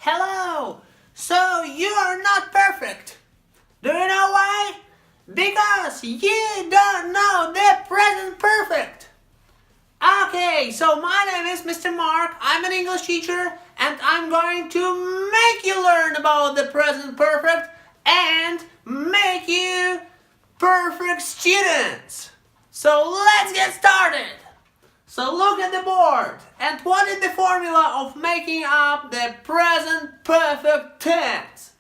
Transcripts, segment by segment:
Hello! So you are not perfect. Do you know why? Because you don't know the present perfect. Okay, so my name is Mr. Mark. I'm an English teacher and I'm going to make you learn about the present perfect and make you perfect students. So let's get started. So look at the board. And what is the formula of making up the present perfect tense?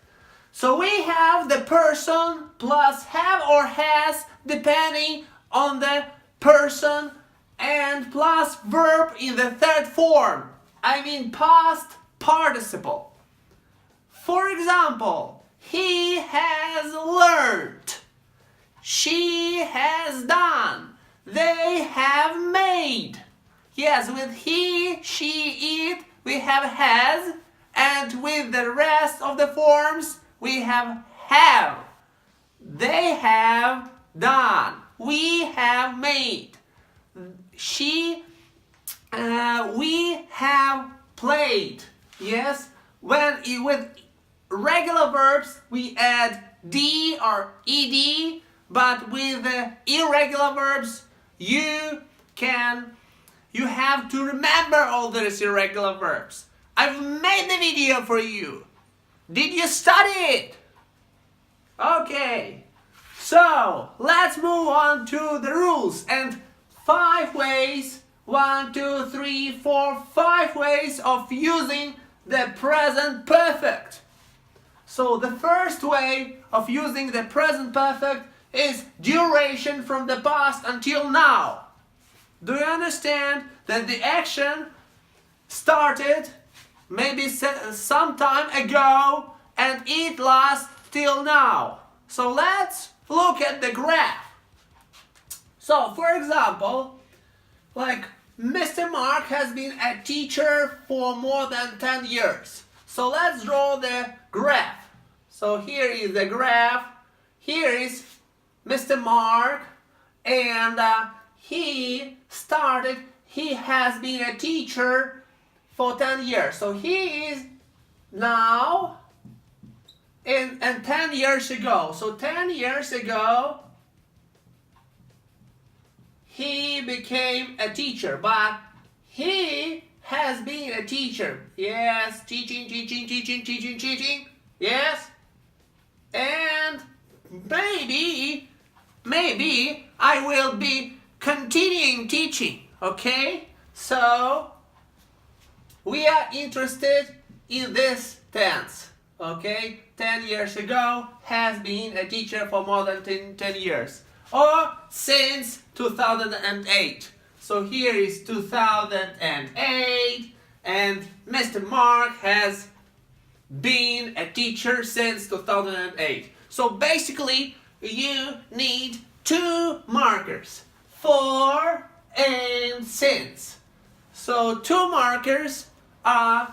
So we have the person plus have or has depending on the person and plus verb in the third form. I mean past participle. For example, he has learned. She has done. They have made. Yes, with he, she, it, we have has, and with the rest of the forms, we have. They have done. We have made. We have played. Yes, with regular verbs, we add d or ed, but with the irregular verbs, you have to remember all those irregular verbs. I've made the video for you. Did you study it? Okay. So, let's move on to the rules and 5 ways, 5 ways of using the present perfect. So, the first way of using the present perfect is duration from the past until now. Do you understand that the action started maybe some time ago and it lasts till now? So let's look at the graph. So for example, like Mr. Mark has been a teacher for more than 10 years. So let's draw the graph. So here is the graph. Here is Mr. Mark, and he has been a teacher for 10 years. So he is now and 10 years ago. So 10 years ago, he became a teacher, but he has been a teacher. Yes, teaching. Yes, and maybe I will be continuing teaching, okay? So, we are interested in this tense, okay? 10 years ago, has been a teacher for more than 10 years. Or since 2008. So here is 2008, and Mr. Mark has been a teacher since 2008. So basically, you need 2 markers, for and since. So 2 markers are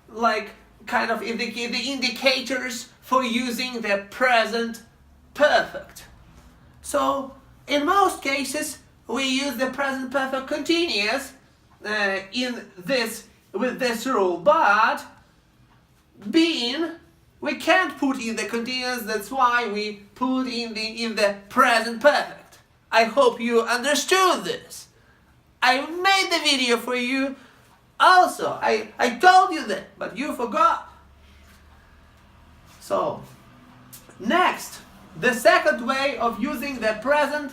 like kind of the indicators for using the present perfect. So in most cases, we use the present perfect continuous with this rule, but being we can't put in the continuous, that's why we put in the present perfect. I hope you understood this. I made the video for you also. I told you that, but you forgot. So, next, the second way of using the present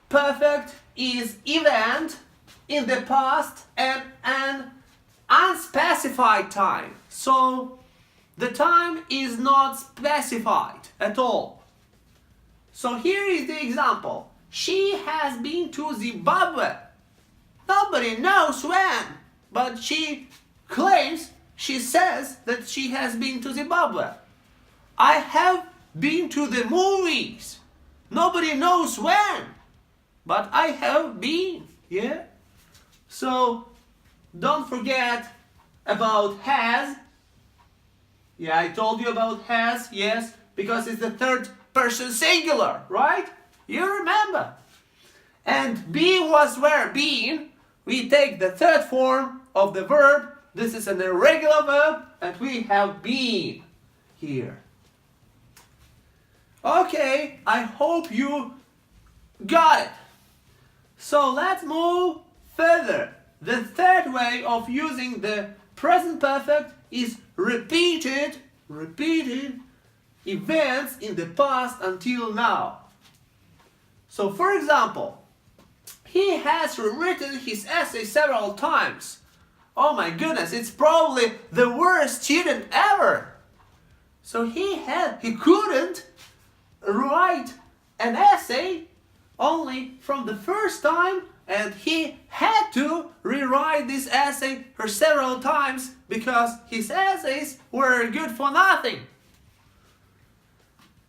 perfect is event in the past and an unspecified time. So, the time is not specified at all. So here is the example. She has been to Zimbabwe. Nobody knows when, but she says that she has been to Zimbabwe. I have been to the movies. Nobody knows when, but I have been, yeah? So don't forget about has. Yeah, I told you about has, yes, because it's the third person singular, right? You remember. And be was where, being, we take the third form of the verb this is an irregular verb, and we have been here. Okay, I hope you got it. So let's move further. The third way of using the present perfect is repeated events in the past until now. So for example, he has rewritten his essay several times. Oh my goodness, it's probably the worst student ever. So he couldn't write an essay only from the first time, and he had to rewrite this essay for several times because his essays were good for nothing.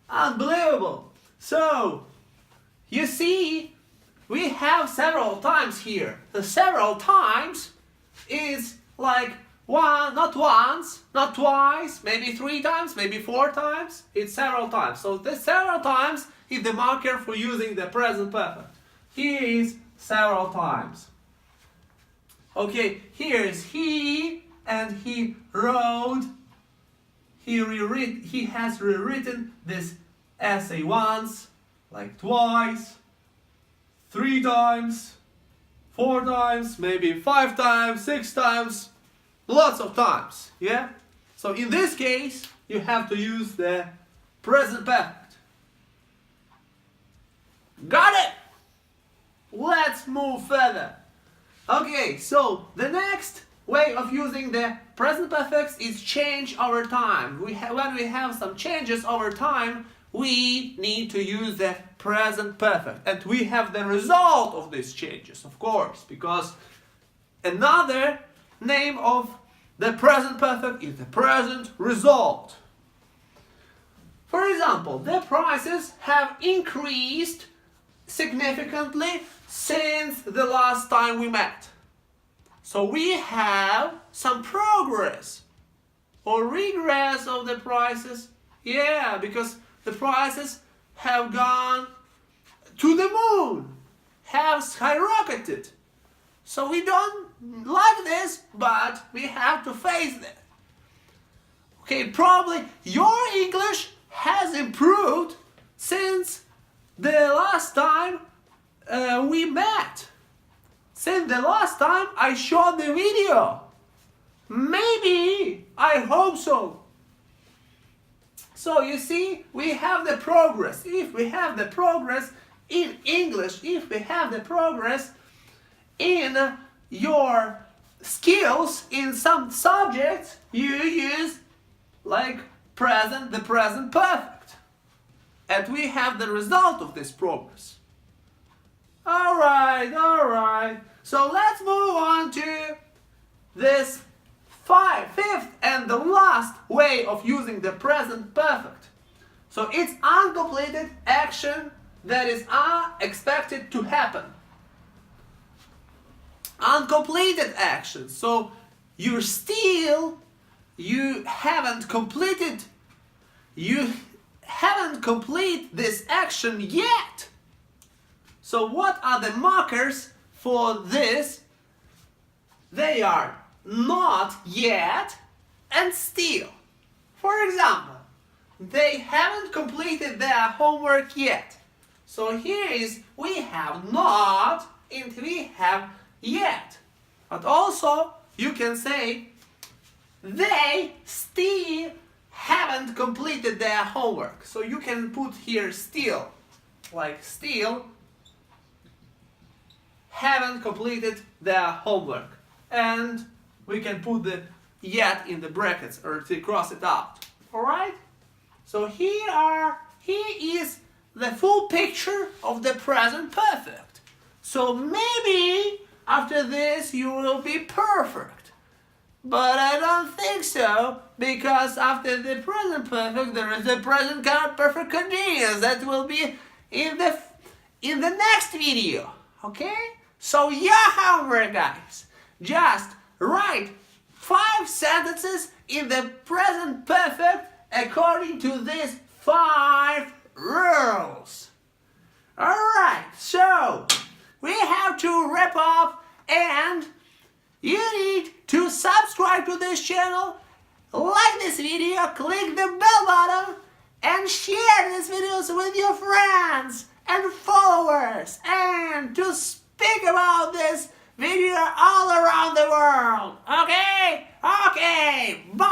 Unbelievable. So you see, we have several times here. The several times is like not once, not twice, maybe 3 times, maybe 4 times. It's several times. So the several times is the marker for using the present perfect. Here is several times. Okay, here is he, and he wrote, he has rewritten this essay once, like twice, 3 times, 4 times, maybe 5 times, 6 times, lots of times, yeah? So in this case, you have to use the present perfect. Got it? Let's move further. Okay, so the next way of using the present perfect is change over time. When we have some changes over time, we need to use the present perfect. And we have the result of these changes, of course, because another name of the present perfect is the present result. For example, the prices have increased significantly since the last time we met. So we have some progress or regress of the prices. Yeah, because the prices have gone to the moon, have skyrocketed. So we don't like this, but we have to face that. Okay, probably your English has improved since the last time we met. Since the last time I showed the video. Maybe, I hope so. So you see, we have the progress. If we have the progress in English, if we have the progress in your skills in some subjects, you use like the present perfect. And we have the result of this progress. Alright. So let's move on to this fifth and the last way of using the present perfect. So it's uncompleted action that is expected to happen. Uncompleted action. So you haven't completed this action yet. So what are the markers for this? They are not yet and still. For example, they haven't completed their homework yet. So here is, we have not and we have yet. But also you can say they still haven't completed their homework. So you can put here still, like still haven't completed their homework. And we can put the yet in the brackets or to cross it out. Alright? So here is the full picture of the present perfect. So maybe after this you will be perfect. But I don't think so, because after the present perfect there is the present perfect continuous that will be in the next video. Okay? So your homework, guys, just write 5 sentences in the present perfect according to these 5 rules. Alright, so we have to wrap up, and you need to subscribe subscribe to this channel, like this video, click the bell button, and share these videos with your friends and followers, and to speak about this video all around the world. Okay? Okay. Bye.